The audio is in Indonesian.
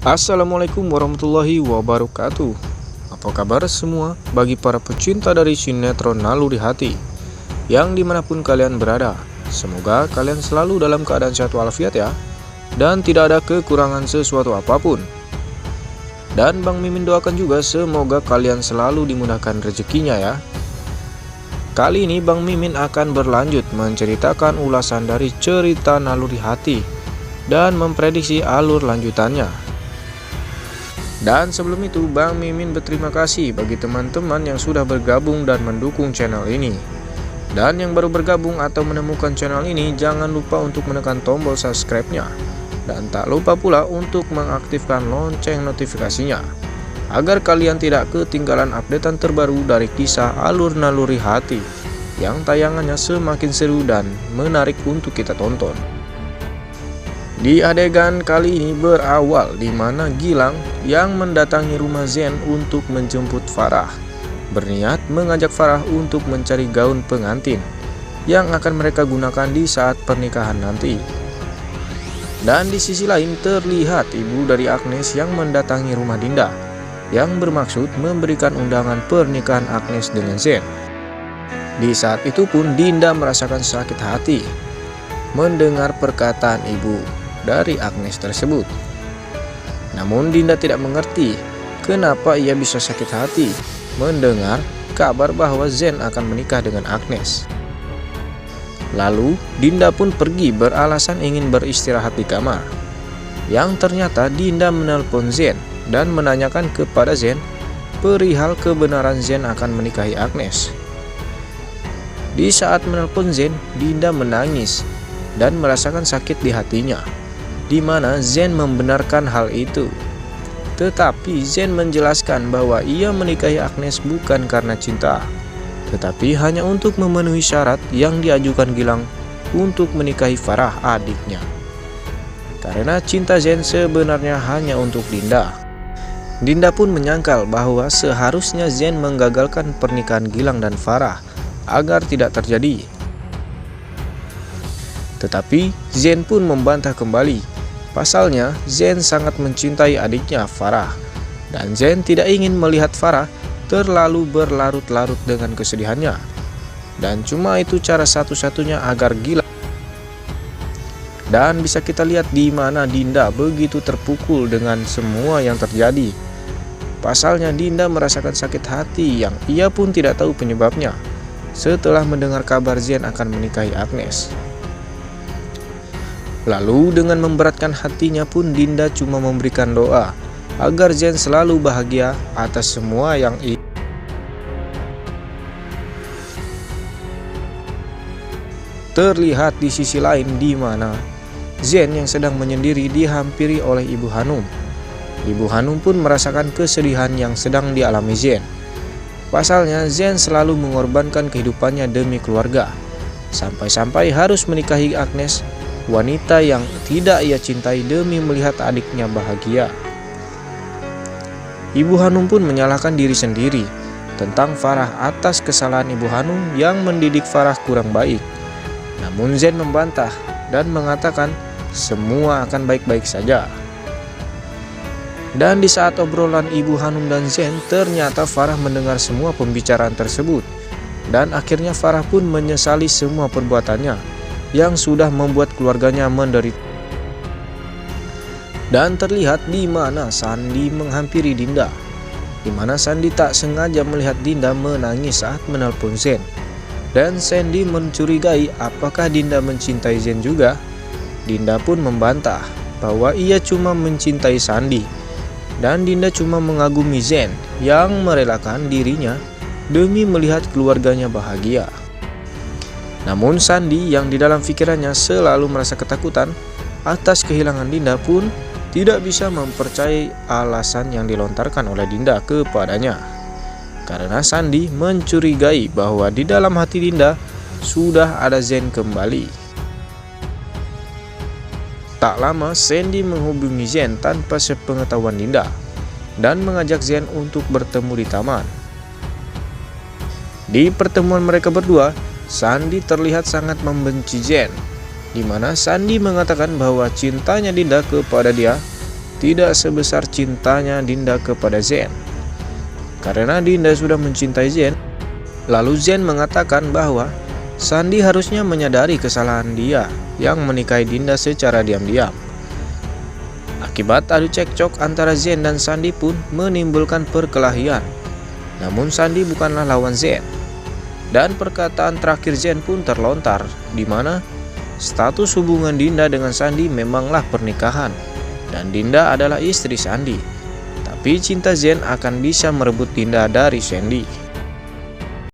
Assalamualaikum warahmatullahi wabarakatuh. Apa kabar semua bagi para pecinta dari sinetron Naluri Hati yang dimanapun kalian berada? Semoga kalian selalu dalam keadaan sehat walafiat ya, dan tidak ada kekurangan sesuatu apapun. Dan Bang Mimin doakan juga semoga kalian selalu dimudahkan rezekinya ya. Kali ini Bang Mimin akan berlanjut menceritakan ulasan dari cerita Naluri Hati dan memprediksi alur lanjutannya. Dan sebelum itu, Bang Mimin berterima kasih bagi teman-teman yang sudah bergabung dan mendukung channel ini. Dan yang baru bergabung atau menemukan channel ini, jangan lupa untuk menekan tombol subscribe-nya. Dan tak lupa pula untuk mengaktifkan lonceng notifikasinya, agar kalian tidak ketinggalan updatean terbaru dari kisah alur Naluri Hati yang tayangannya semakin seru dan menarik untuk kita tonton. Di adegan kali ini berawal di mana Gilang yang mendatangi rumah Zen untuk menjemput Farah, berniat mengajak Farah untuk mencari gaun pengantin yang akan mereka gunakan di saat pernikahan nanti. Dan di sisi lain terlihat ibu dari Agnes yang mendatangi rumah Dinda yang bermaksud memberikan undangan pernikahan Agnes dengan Zen. Di saat itu pun Dinda merasakan sakit hati mendengar perkataan ibu dari Agnes tersebut. Namun Dinda tidak mengerti kenapa ia bisa sakit hati mendengar kabar bahwa Zen akan menikah dengan Agnes. Lalu Dinda pun pergi beralasan ingin beristirahat di kamar. Yang ternyata Dinda menelpon Zen dan menanyakan kepada Zen perihal kebenaran Zen akan menikahi Agnes. Di saat menelpon Zen, Dinda menangis dan merasakan sakit di hatinya, di mana Zen membenarkan hal itu. Tetapi Zen menjelaskan bahwa ia menikahi Agnes bukan karena cinta, tetapi hanya untuk memenuhi syarat yang diajukan Gilang untuk menikahi Farah adiknya. Karena cinta Zen sebenarnya hanya untuk Dinda. Dinda pun menyangkal bahwa seharusnya Zen menggagalkan pernikahan Gilang dan Farah agar tidak terjadi. Tetapi Zen pun membantah kembali. Pasalnya, Zen sangat mencintai adiknya Farah, dan Zen tidak ingin melihat Farah terlalu berlarut-larut dengan kesedihannya. Dan cuma itu cara satu-satunya agar Gilang. Dan bisa kita lihat di mana Dinda begitu terpukul dengan semua yang terjadi. Pasalnya Dinda merasakan sakit hati yang ia pun tidak tahu penyebabnya setelah mendengar kabar Zen akan menikahi Agnes. Lalu dengan memberatkan hatinya pun Dinda cuma memberikan doa agar Zen selalu bahagia atas semua yang terlihat di sisi lain, di mana Zen yang sedang menyendiri dihampiri oleh Ibu Hanum. Ibu Hanum pun merasakan kesedihan yang sedang dialami Zen. Pasalnya Zen selalu mengorbankan kehidupannya demi keluarga, sampai-sampai harus menikahi Agnes, wanita yang tidak ia cintai, demi melihat adiknya bahagia. Ibu Hanum pun menyalahkan diri sendiri tentang Farah atas kesalahan Ibu Hanum yang mendidik Farah kurang baik. Namun Zen membantah dan mengatakan semua akan baik-baik saja. Dan di saat obrolan Ibu Hanum dan Zen, ternyata Farah mendengar semua pembicaraan tersebut. Dan akhirnya Farah pun menyesali semua perbuatannya yang sudah membuat keluarganya menderita. Dan terlihat di mana Sandi menghampiri Dinda, di mana Sandi tak sengaja melihat Dinda menangis saat menelpon Zen. Dan Sandi mencurigai apakah Dinda mencintai Zen juga. Dinda pun membantah bahwa ia cuma mencintai Sandi, dan Dinda cuma mengagumi Zen yang merelakan dirinya demi melihat keluarganya bahagia. Namun Sandi yang di dalam pikirannya selalu merasa ketakutan atas kehilangan Dinda pun tidak bisa mempercayai alasan yang dilontarkan oleh Dinda kepadanya. Karena Sandi mencurigai bahwa di dalam hati Dinda sudah ada Zen kembali. Tak lama Sandi menghubungi Zen tanpa sepengetahuan Dinda dan mengajak Zen untuk bertemu di taman. Di pertemuan mereka berdua, Sandi terlihat sangat membenci Zen, di mana Sandi mengatakan bahwa cintanya Dinda kepada dia tidak sebesar cintanya Dinda kepada Zen. Karena Dinda sudah mencintai Zen, lalu Zen mengatakan bahwa Sandi harusnya menyadari kesalahan dia yang menikahi Dinda secara diam-diam. Akibat adu cekcok antara Zen dan Sandi pun menimbulkan perkelahian. Namun Sandi bukanlah lawan Zen. Dan perkataan terakhir Zen pun terlontar, di mana status hubungan Dinda dengan Sandi memanglah pernikahan, dan Dinda adalah istri Sandi. Tapi cinta Zen akan bisa merebut Dinda dari Sandi.